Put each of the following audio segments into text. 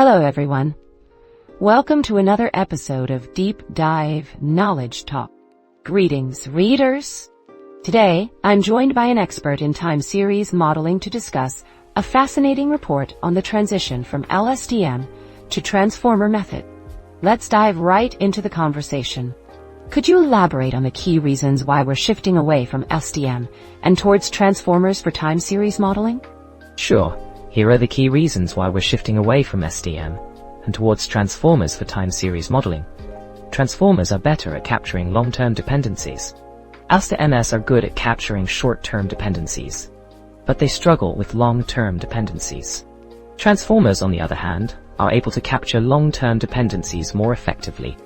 Hello everyone. Welcome to another episode of Deep Dive Knowledge Talk. Greetings, readers. Today, I'm joined by an expert in time series modeling to discuss a fascinating report on the transition from LSTM to transformer method. Let's dive right into the conversation. Could you elaborate on the key reasons why we're shifting away from LSTM and towards transformers for time series modeling? Sure. Here are the key reasons why we're shifting away from STM and towards transformers for time series modeling. Transformers are better at capturing long-term dependencies. LSTMs are good at capturing short-term dependencies, but they struggle with long-term dependencies. Transformers, on the other hand, are able to capture long-term dependencies more effectively.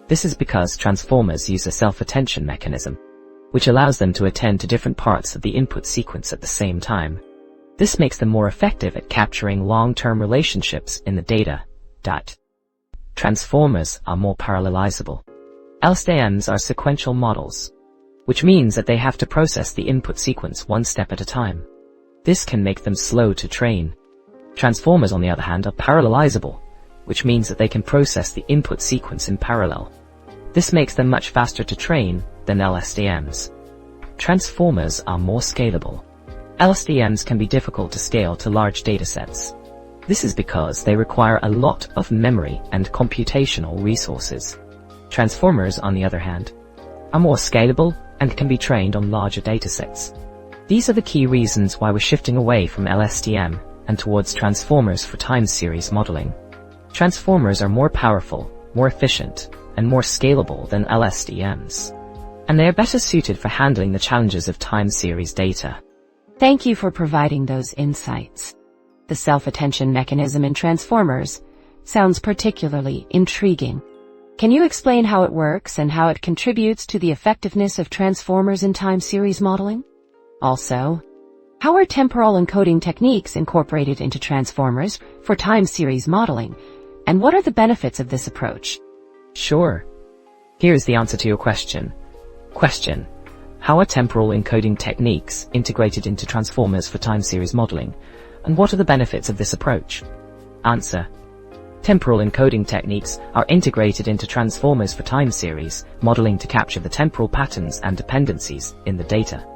This is because transformers use a self-attention mechanism, which allows them to attend to different parts of the input sequence at the same time. This makes them more effective at capturing long-term relationships in the data. Transformers are more parallelizable. LSTMs are sequential models, which means that they have to process the input sequence one step at a time. This can make them slow to train. Transformers, on the other hand, are parallelizable, which means that they can process the input sequence in parallel. This makes them much faster to train than LSTMs. Transformers are more scalable. LSTMs can be difficult to scale to large datasets. This is because they require a lot of memory and computational resources. Transformers, on the other hand, are more scalable and can be trained on larger datasets. These are the key reasons why we're shifting away from LSTM and towards transformers for time series modeling. Transformers are more powerful, more efficient, and more scalable than LSTMs, and they are better suited for handling the challenges of time series data. Thank you for providing those insights. The self-attention mechanism in transformers sounds particularly intriguing. Can you explain how it works and how it contributes to the effectiveness of transformers in time series modeling? Also, how are temporal encoding techniques incorporated into transformers for time series modeling, and what are the benefits of this approach? Sure. Here's the answer to your question. How are temporal encoding techniques integrated into transformers for time series modeling, and what are the benefits of this approach? Answer. Temporal encoding techniques are integrated into transformers for time series modeling to capture the temporal patterns and dependencies in the data.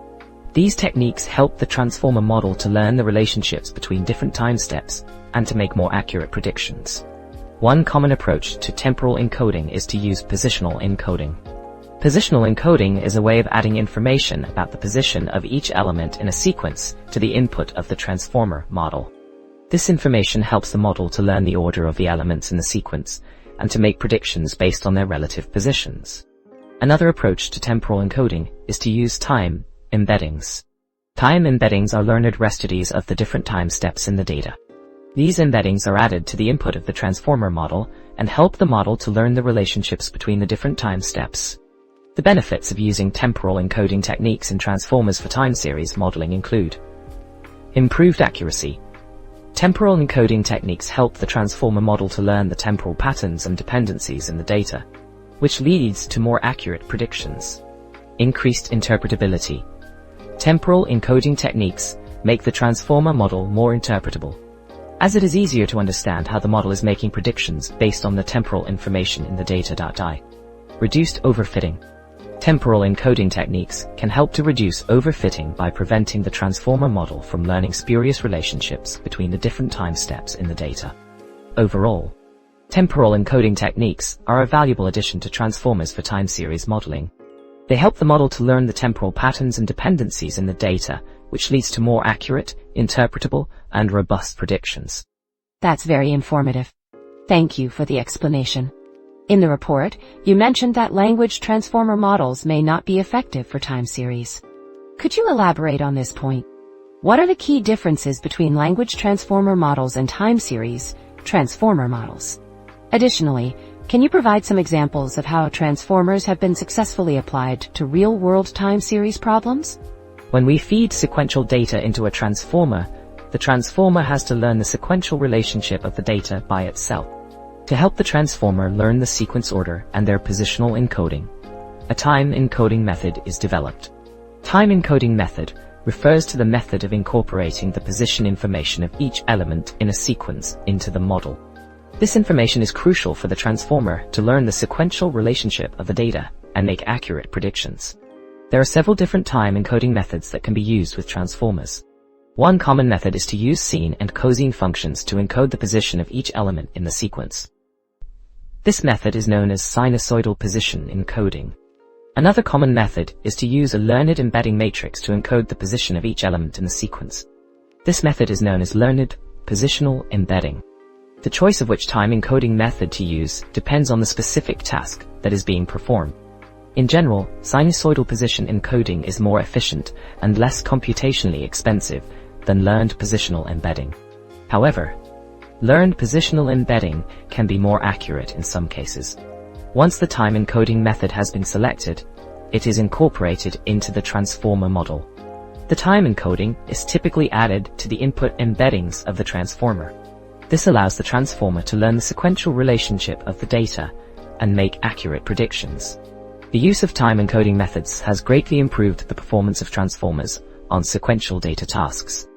These techniques help the transformer model to learn the relationships between different time steps and to make more accurate predictions. One common approach to temporal encoding is to use positional encoding. Positional encoding is a way of adding information about the position of each element in a sequence to the input of the transformer model. This information helps the model to learn the order of the elements in the sequence and to make predictions based on their relative positions. Another approach to temporal encoding is to use time embeddings. Time embeddings are learned residues of the different time steps in the data. These embeddings are added to the input of the transformer model and help the model to learn the relationships between the different time steps. The benefits of using temporal encoding techniques in transformers for time series modeling include improved accuracy. Temporal encoding techniques help the transformer model to learn the temporal patterns and dependencies in the data, which leads to more accurate predictions. Increased interpretability. Temporal encoding techniques make the transformer model more interpretable, as it is easier to understand how the model is making predictions based on the temporal information in the data. Reduced overfitting. Temporal encoding techniques can help to reduce overfitting by preventing the transformer model from learning spurious relationships between the different time steps in the data. Overall, temporal encoding techniques are a valuable addition to transformers for time series modeling. They help the model to learn the temporal patterns and dependencies in the data, which leads to more accurate, interpretable, and robust predictions. That's very informative. Thank you for the explanation. In the report, you mentioned that language transformer models may not be effective for time series. Could you elaborate on this point? What are the key differences between language transformer models and time series transformer models? Additionally, can you provide some examples of how transformers have been successfully applied to real-world time series problems? When we feed sequential data into a transformer, the transformer has to learn the sequential relationship of the data by itself. To help the transformer learn the sequence order and their positional encoding, a time encoding method is developed. Time encoding method refers to the method of incorporating the position information of each element in a sequence into the model. This information is crucial for the transformer to learn the sequential relationship of the data and make accurate predictions. There are several different time encoding methods that can be used with transformers. One common method is to use sine and cosine functions to encode the position of each element in the sequence. This method is known as sinusoidal position encoding. Another common method is to use a learned embedding matrix to encode the position of each element in the sequence. This method is known as learned positional embedding. The choice of which time encoding method to use depends on the specific task that is being performed. In general, sinusoidal position encoding is more efficient and less computationally expensive than learned positional embedding. However, learned positional embedding can be more accurate in some cases. Once the time encoding method has been selected, it is incorporated into the transformer model. The time encoding is typically added to the input embeddings of the transformer. This allows the transformer to learn the sequential relationship of the data and make accurate predictions. The use of time encoding methods has greatly improved the performance of transformers on sequential data tasks.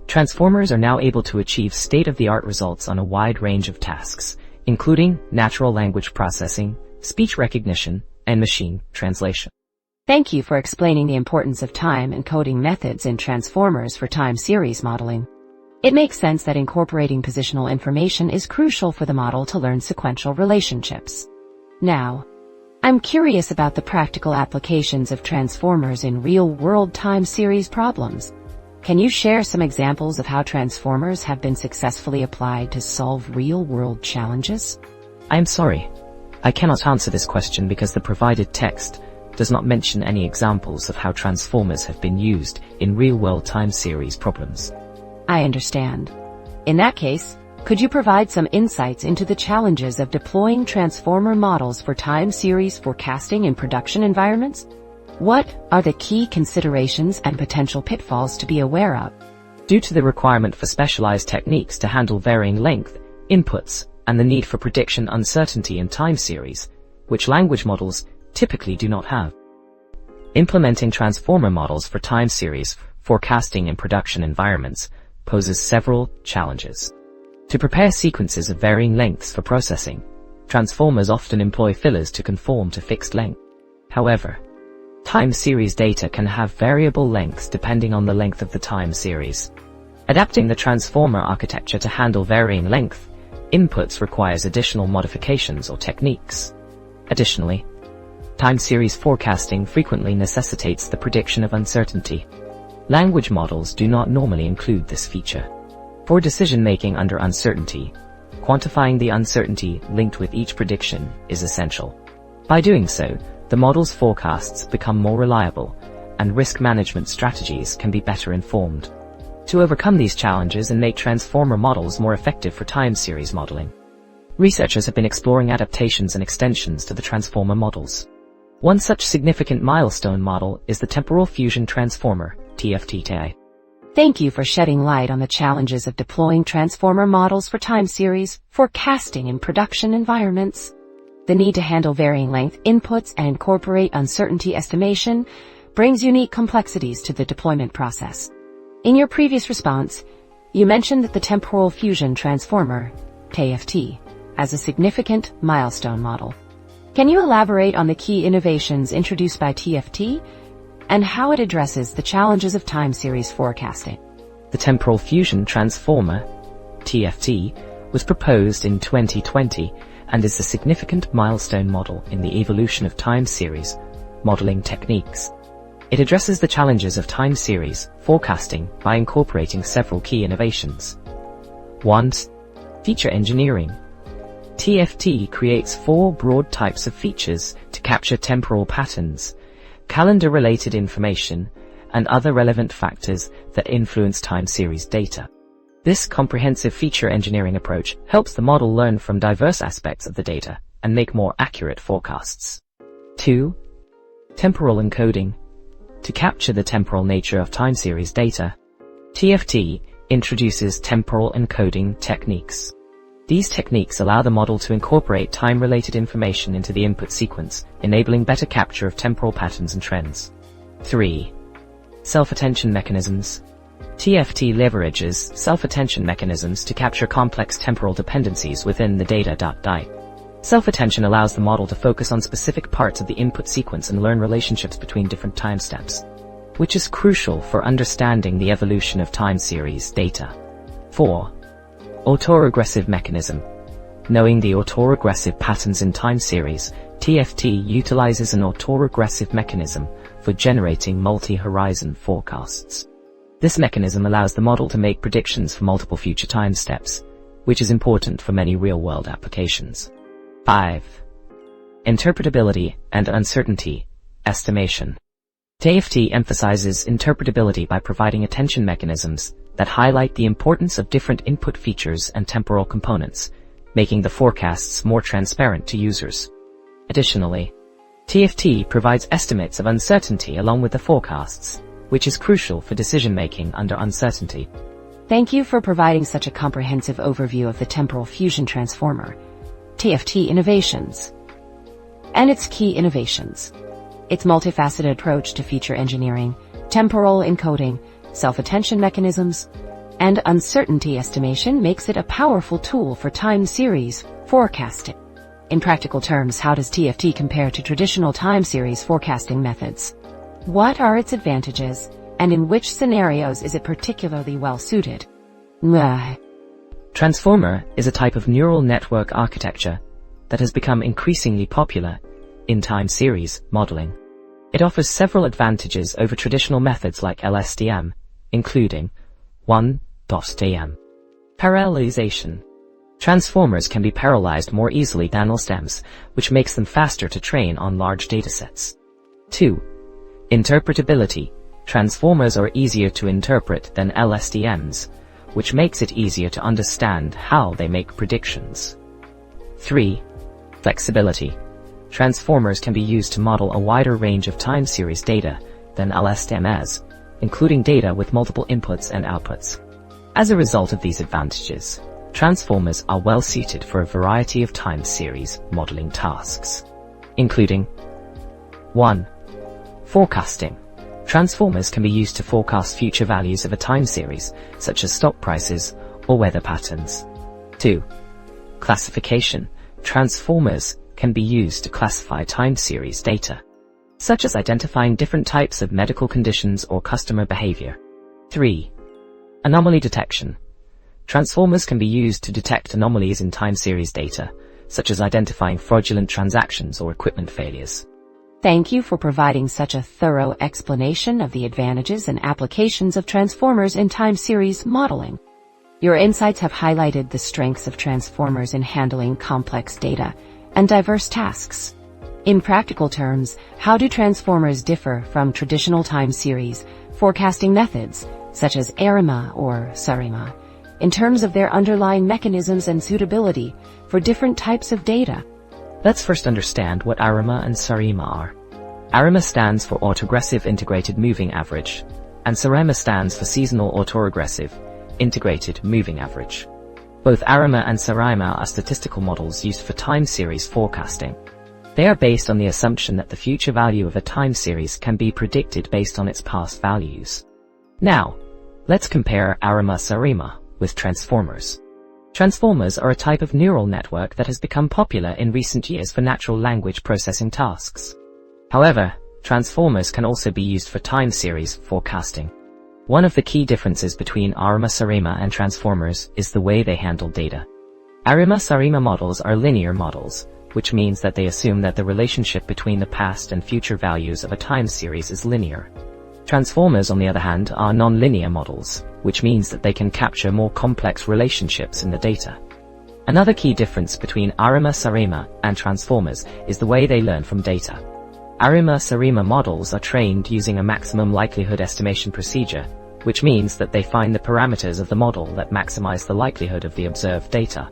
Transformers are now able to achieve state-of-the-art results on a wide range of tasks, including natural language processing, speech recognition, and machine translation. Thank you for explaining the importance of time encoding methods in transformers for time series modeling. It makes sense that incorporating positional information is crucial for the model to learn sequential relationships. Now, I'm curious about the practical applications of transformers in real-world time series problems. Can you share some examples of how transformers have been successfully applied to solve real-world challenges? I am sorry, I cannot answer this question because the provided text does not mention any examples of how transformers have been used in real-world time series problems. I understand. In that case, could you provide some insights into the challenges of deploying transformer models for time series forecasting in production environments? What are the key considerations and potential pitfalls to be aware of? Due to the requirement for specialized techniques to handle varying length, inputs, and the need for prediction uncertainty in time series, which language models typically do not have. Implementing transformer models for time series forecasting in production environments poses several challenges. To prepare sequences of varying lengths for processing, transformers often employ fillers to conform to fixed length. However, time series data can have variable lengths depending on the length of the time series. Adapting the transformer architecture to handle varying length inputs requires additional modifications or techniques. Additionally, time series forecasting frequently necessitates the prediction of uncertainty. Language models do not normally include this feature. For decision-making under uncertainty, quantifying the uncertainty linked with each prediction is essential. By doing so, the model's forecasts become more reliable, and risk management strategies can be better informed. To overcome these challenges and make transformer models more effective for time series modeling, researchers have been exploring adaptations and extensions to the transformer models. One such significant milestone model is the Temporal Fusion Transformer, TFT. Thank you for shedding light on the challenges of deploying transformer models for time series forecasting in production environments. The need to handle varying length inputs and incorporate uncertainty estimation brings unique complexities to the deployment process. In your previous response, you mentioned that the Temporal Fusion Transformer, TFT, as a significant milestone model. Can you elaborate on the key innovations introduced by TFT and how it addresses the challenges of time series forecasting? The Temporal Fusion Transformer, TFT, was proposed in 2020 and is a significant milestone model in the evolution of time series modeling techniques. It addresses the challenges of time series forecasting by incorporating several key innovations. 1. Feature engineering. TFT creates 4 broad types of features to capture temporal patterns, calendar-related information, and other relevant factors that influence time series data. This comprehensive feature engineering approach helps the model learn from diverse aspects of the data and make more accurate forecasts. 2. Temporal encoding. To capture the temporal nature of time series data, TFT introduces temporal encoding techniques. These techniques allow the model to incorporate time-related information into the input sequence, enabling better capture of temporal patterns and trends. 3. Self-attention mechanisms. TFT leverages self-attention mechanisms to capture complex temporal dependencies within the data. Self-attention allows the model to focus on specific parts of the input sequence and learn relationships between different time steps, which is crucial for understanding the evolution of time series data. 4. Autoregressive mechanism. Knowing the autoregressive patterns in time series, TFT utilizes an autoregressive mechanism for generating multi-horizon forecasts. This mechanism allows the model to make predictions for multiple future time steps, which is important for many real-world applications. 5. Interpretability and uncertainty estimation. TFT emphasizes interpretability by providing attention mechanisms that highlight the importance of different input features and temporal components, making the forecasts more transparent to users. Additionally, TFT provides estimates of uncertainty along with the forecasts, which is crucial for decision-making under uncertainty. Thank you for providing such a comprehensive overview of the temporal fusion transformer, TFT innovations, and its key innovations. Its multifaceted approach to feature engineering, temporal encoding, self-attention mechanisms, and uncertainty estimation makes it a powerful tool for time series forecasting. In practical terms, how does TFT compare to traditional time series forecasting methods? What are its advantages, and in which scenarios is it particularly well suited? Transformer is a type of neural network architecture that has become increasingly popular in time series modeling. It offers several advantages over traditional methods like LSTM, including 1.TM. Parallelization. Transformers can be parallelized more easily than LSTMs, which makes them faster to train on large datasets. 2. Interpretability. Transformers are easier to interpret than LSTMs, which makes it easier to understand how they make predictions. 3. Flexibility. Transformers can be used to model a wider range of time series data than LSTMs, including data with multiple inputs and outputs. As a result of these advantages, transformers are well suited for a variety of time series modeling tasks, including 1. Forecasting. Transformers can be used to forecast future values of a time series, such as stock prices or weather patterns. 2. Classification. Transformers can be used to classify time series data, such as identifying different types of medical conditions or customer behavior. 3. Anomaly detection. Transformers can be used to detect anomalies in time series data, such as identifying fraudulent transactions or equipment failures. Thank you for providing such a thorough explanation of the advantages and applications of transformers in time series modeling. Your insights have highlighted the strengths of transformers in handling complex data and diverse tasks. In practical terms, how do transformers differ from traditional time series forecasting methods, such as ARIMA or SARIMA, in terms of their underlying mechanisms and suitability for different types of data? Let's first understand what ARIMA and SARIMA are. ARIMA stands for Autoregressive Integrated Moving Average, and SARIMA stands for Seasonal Autoregressive Integrated Moving Average. Both ARIMA and SARIMA are statistical models used for time series forecasting. They are based on the assumption that the future value of a time series can be predicted based on its past values. Now, let's compare ARIMA-SARIMA with transformers. Transformers are a type of neural network that has become popular in recent years for natural language processing tasks. However, transformers can also be used for time series forecasting. One of the key differences between ARIMA-SARIMA and transformers is the way they handle data. ARIMA-SARIMA models are linear models, which means that they assume that the relationship between the past and future values of a time series is linear. Transformers, on the other hand, are nonlinear models, which means that they can capture more complex relationships in the data. Another key difference between ARIMA-SARIMA and transformers is the way they learn from data. ARIMA-SARIMA models are trained using a maximum likelihood estimation procedure, which means that they find the parameters of the model that maximize the likelihood of the observed data.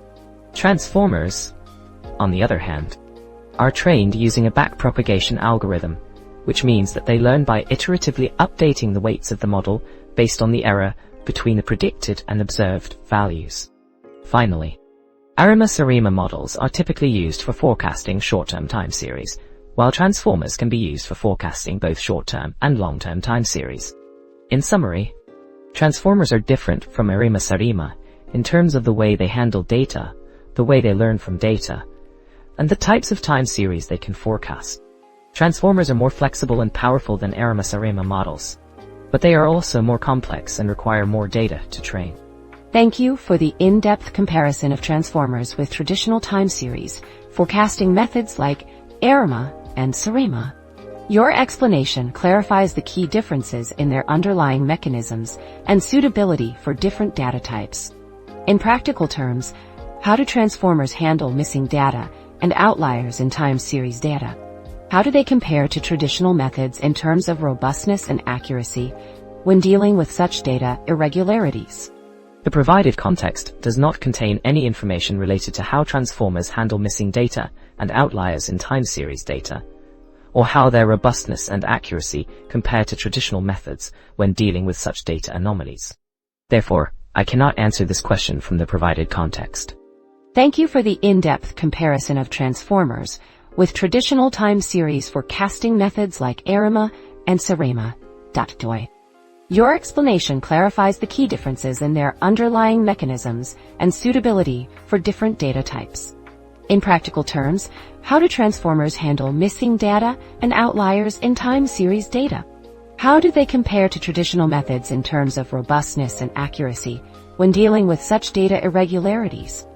Transformers, on the other hand, are trained using a backpropagation algorithm, which means that they learn by iteratively updating the weights of the model based on the error between the predicted and observed values. Finally, ARIMA-SARIMA models are typically used for forecasting short-term time series, while transformers can be used for forecasting both short-term and long-term time series. In summary, Transformers are different from RNN in terms of the way they handle data, the way they learn from data, and the types of time series they can forecast. Transformers are more flexible and powerful than RNN models, but they are also more complex and require more data to train. Thank you for the in-depth comparison of transformers with traditional time series forecasting methods like RNN and SRAMA. Your explanation clarifies the key differences in their underlying mechanisms and suitability for different data types. In practical terms, how do transformers handle missing data and outliers in time series data? How do they compare to traditional methods in terms of robustness and accuracy when dealing with such data irregularities? The provided context does not contain any information related to how transformers handle missing data and outliers in time series data, or how their robustness and accuracy compare to traditional methods when dealing with such data anomalies. Therefore, I cannot answer this question from the provided context. Thank you for the in-depth comparison of transformers with traditional time series forecasting methods like RNN and SRAMA. Your explanation clarifies the key differences in their underlying mechanisms and suitability for different data types. In practical terms, how do transformers handle missing data and outliers in time series data? How do they compare to traditional methods in terms of robustness and accuracy when dealing with such data irregularities?